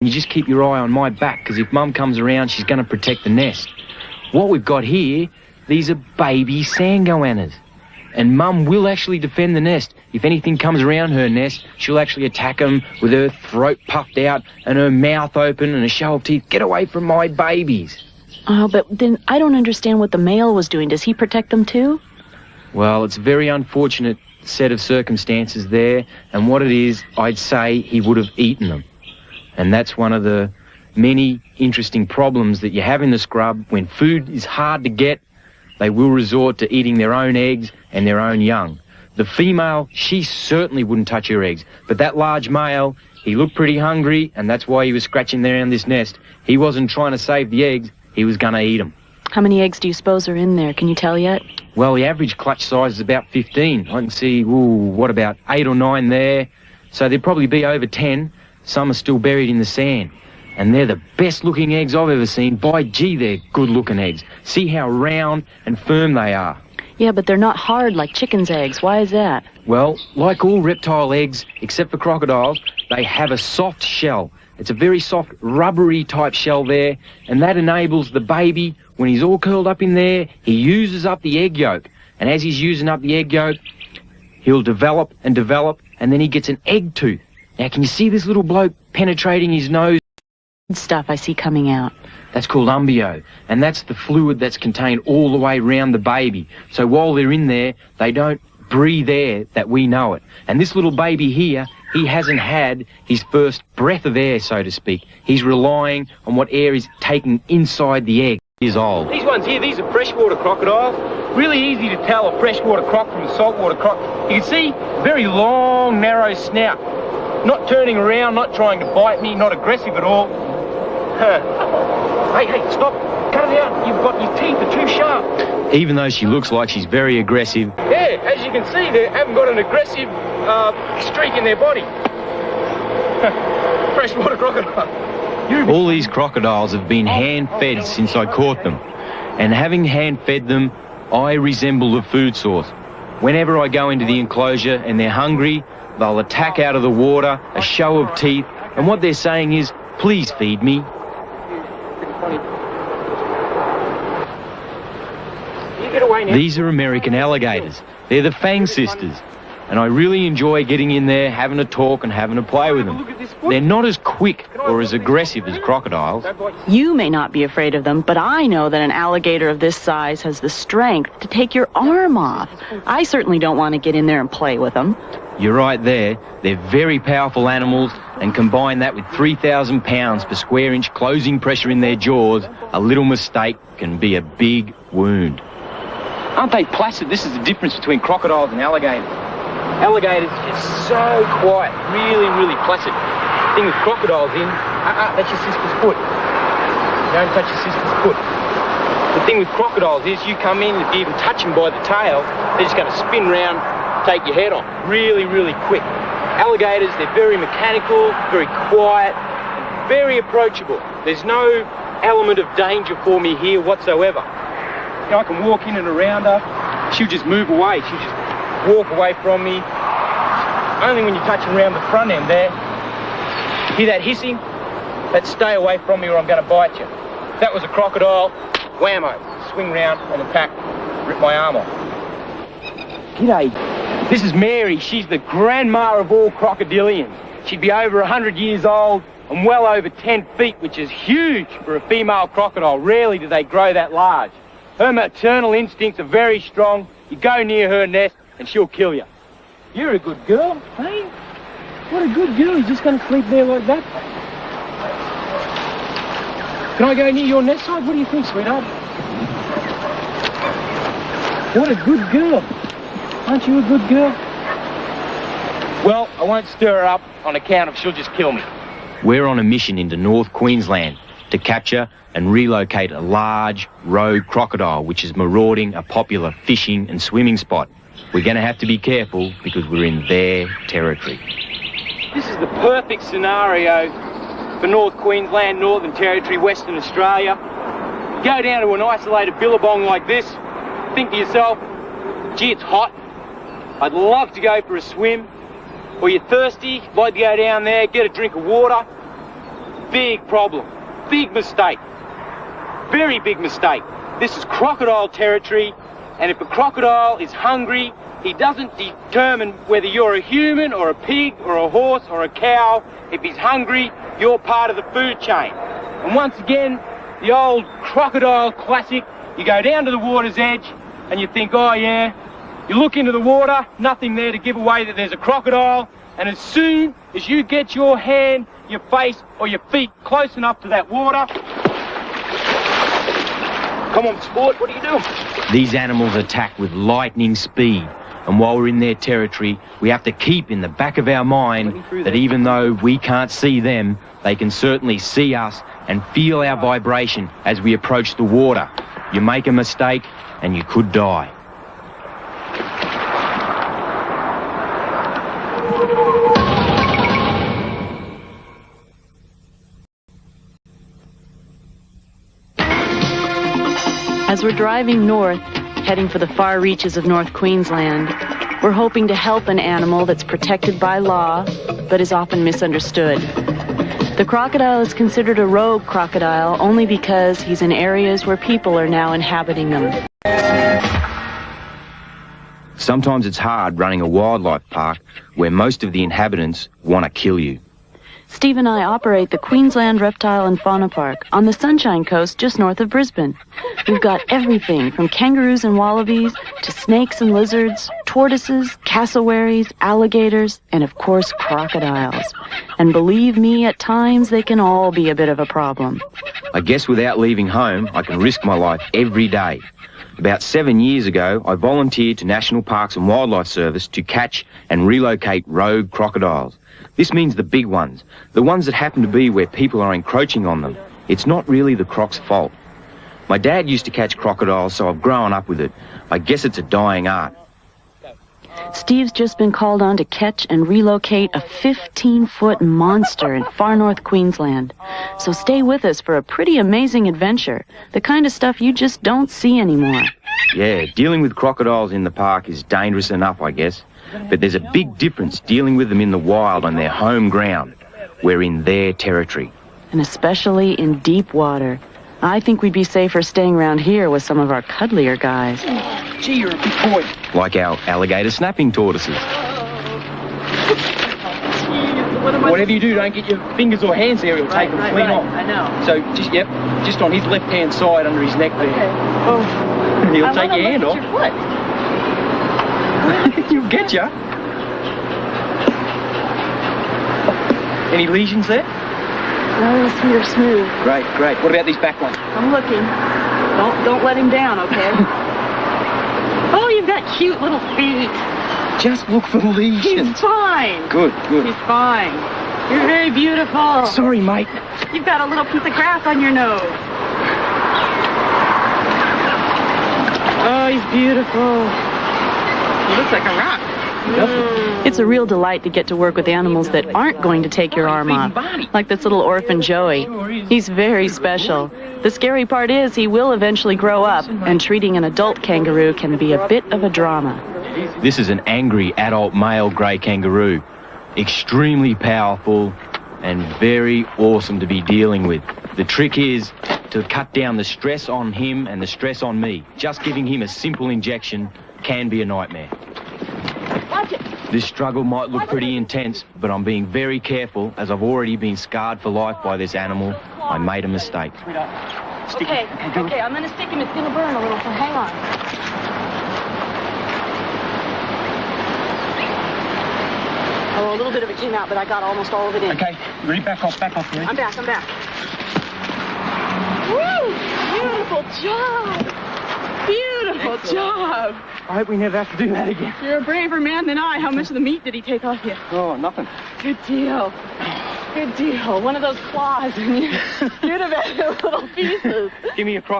You just keep your eye on my back, because if Mum comes around, she's going to protect the nest. What we've got here, these are baby sand goannas. And Mum will actually defend the nest. If anything comes around her nest, she'll actually attack them with her throat puffed out and her mouth open and a show of teeth. Get away from my babies. Oh, but then I don't understand what the male was doing. Does he protect them too? Well, it's a very unfortunate set of circumstances there. And what it is, I'd say he would have eaten them. And that's one of the many interesting problems that you have in the scrub. When food is hard to get, they will resort to eating their own eggs and their own young. The female, she certainly wouldn't touch her eggs. But that large male, he looked pretty hungry, and that's why he was scratching around this nest. He wasn't trying to save the eggs, he was going to eat them. How many eggs do you suppose are in there? Can you tell yet? Well, the average clutch size is about 15. I can see, what, about 8 or 9 there? So there'd probably be over 10. Some are still buried in the sand. And they're the best-looking eggs I've ever seen. By gee, they're good-looking eggs. See how round and firm they are. Yeah, but they're not hard like chickens' eggs. Why is that? Well, like all reptile eggs, except for crocodiles, they have a soft shell. It's a very soft, rubbery type shell there, and that enables the baby, when he's all curled up in there, he uses up the egg yolk. And as he's using up the egg yolk, he'll develop, and then he gets an egg tooth. Now, can you see this little bloke penetrating his nose? Stuff I see coming out. That's called umbio, and that's the fluid that's contained all the way around the baby. So while they're in there, they don't breathe air that we know it. And this little baby here, he hasn't had his first breath of air, so to speak. He's relying on what air is taking inside the egg. Years old. These ones here, these are freshwater crocodiles. Really easy to tell a freshwater croc from a saltwater croc. You can see, very long, narrow snout. Not turning around, not trying to bite me, not aggressive at all. Hey, stop. Cut it out. Your teeth are too sharp. Even though she looks like she's very aggressive. Yeah, as you can see, they haven't got an aggressive streak in their body. Freshwater crocodile. All these crocodiles have been hand-fed since I caught them. And having hand-fed them, I resemble the food source. Whenever I go into the enclosure and they're hungry, they'll attack out of the water, a show of teeth, and what they're saying is, please feed me. These are American alligators. They're the Fang sisters. And I really enjoy getting in there, having a talk and having a play with them. They're not as quick or as aggressive as crocodiles. You may not be afraid of them, but I know that an alligator of this size has the strength to take your arm off. I certainly don't want to get in there and play with them. You're right there. They're very powerful animals, and combine that with 3,000 pounds per square inch closing pressure in their jaws, a little mistake can be a big wound. Aren't they placid? This is the difference between crocodiles and alligators. Alligators are just so quiet, really, really placid. The thing with crocodiles that's your sister's foot. Don't touch your sister's foot. The thing with crocodiles is you come in, if you even touch them by the tail, they're just going to spin round, take your head on. Really, really quick. Alligators, they're very mechanical, very quiet, and very approachable. There's no element of danger for me here whatsoever. You know, I can walk in and around her, she'll just move away, she'll just walk away from me. Only when you're touching around the front end there. Hear that hissing? That's stay away from me or I'm going to bite you. If that was a crocodile, whammo, swing round and attack, rip my arm off. G'day. This is Mary. She's the grandma of all crocodilians. She'd be over 100 years old and well over 10 feet, which is huge for a female crocodile. Rarely do they grow that large. Her maternal instincts are very strong. You go near her nest and she'll kill you. You're a good girl, hey? What a good girl. You're just going to sleep there like that? Can I go near your nest side? What do you think, sweetheart? What a good girl. Aren't you a good girl? Well, I won't stir her up on account of she'll just kill me. We're on a mission into North Queensland to capture and relocate a large rogue crocodile which is marauding a popular fishing and swimming spot. We're going to have to be careful because we're in their territory. This is the perfect scenario for North Queensland, Northern Territory, Western Australia. You go down to an isolated billabong like this, think to yourself, gee, it's hot. I'd love to go for a swim. Or you're thirsty, like to go down there, get a drink of water. big problem. Big mistake. Very big mistake. This is crocodile territory, and if a crocodile is hungry, he doesn't determine whether you're a human or a pig or a horse or a cow. If he's hungry, you're part of the food chain. And once again, the old crocodile classic, you go down to the water's edge and you think, oh yeah, you look into the water, nothing there to give away that there's a crocodile, and as soon as you get your hand, your face or your feet close enough to that water, come on, sport, what are you doing? These animals attack with lightning speed, and while we're in their territory, we have to keep in the back of our mind that even though we can't see them, they can certainly see us and feel our vibration as we approach the water. You make a mistake and you could die. As we're driving north, heading for the far reaches of North Queensland, we're hoping to help an animal that's protected by law, but is often misunderstood. The crocodile is considered a rogue crocodile only because he's in areas where people are now inhabiting them. Sometimes it's hard running a wildlife park where most of the inhabitants want to kill you. Steve and I operate the Queensland Reptile and Fauna Park on the Sunshine Coast just north of Brisbane. We've got everything from kangaroos and wallabies to snakes and lizards, tortoises, cassowaries, alligators, and of course crocodiles. And believe me, at times they can all be a bit of a problem. I guess without leaving home, I can risk my life every day. About 7 years ago, I volunteered to National Parks and Wildlife Service to catch and relocate rogue crocodiles. This means the big ones, the ones that happen to be where people are encroaching on them. It's not really the croc's fault. My dad used to catch crocodiles, so I've grown up with it. I guess it's a dying art. Steve's just been called on to catch and relocate a 15-foot monster in far north Queensland. So stay with us for a pretty amazing adventure, the kind of stuff you just don't see anymore. Yeah, dealing with crocodiles in the park is dangerous enough, I guess. But there's a big difference dealing with them in the wild on their home ground. We're in their territory. And especially in deep water. I think we'd be safer staying around here with some of our cuddlier guys. Gee, you're a big boy. Like our alligator snapping tortoises. Whatever you do, don't get your fingers or hands there, it'll take them clean off. I know. So, just on his left-hand side under his neck there. Okay. Oh. He'll take your hand off. Your foot. He'll get you. Any lesions there? No, sweet or smooth. Great. What about these back ones? I'm looking. Don't let him down, okay? Oh, you've got cute little feet. Just look for lesions. He's fine. Good. He's fine. You're very beautiful. Sorry, mate. You've got a little piece of grass on your nose. Oh, he's beautiful. He looks like a rock. It's a real delight to get to work with animals that aren't going to take your arm off, like this little orphan Joey. He's very special. The scary part is he will eventually grow up, and treating an adult kangaroo can be a bit of a drama. This is an angry adult male grey kangaroo. Extremely powerful and very awesome to be dealing with. The trick is to cut down the stress on him and the stress on me. Just giving him a simple injection can be a nightmare. Watch it. This struggle might look pretty intense, but I'm being very careful as I've already been scarred for life by this animal. I made a mistake. Okay, I'm going to stick him. It's going to burn a little, so hang on. Oh, a little bit of it came out, but I got almost all of it in. Okay, ready? Back off, ready? I'm back. Woo! Beautiful job. I hope we never have to do that again. You're a braver man than I. How much of the meat did he take off you? Oh, nothing. Good deal. One of those claws, and you'd have had little pieces. Give me a cross.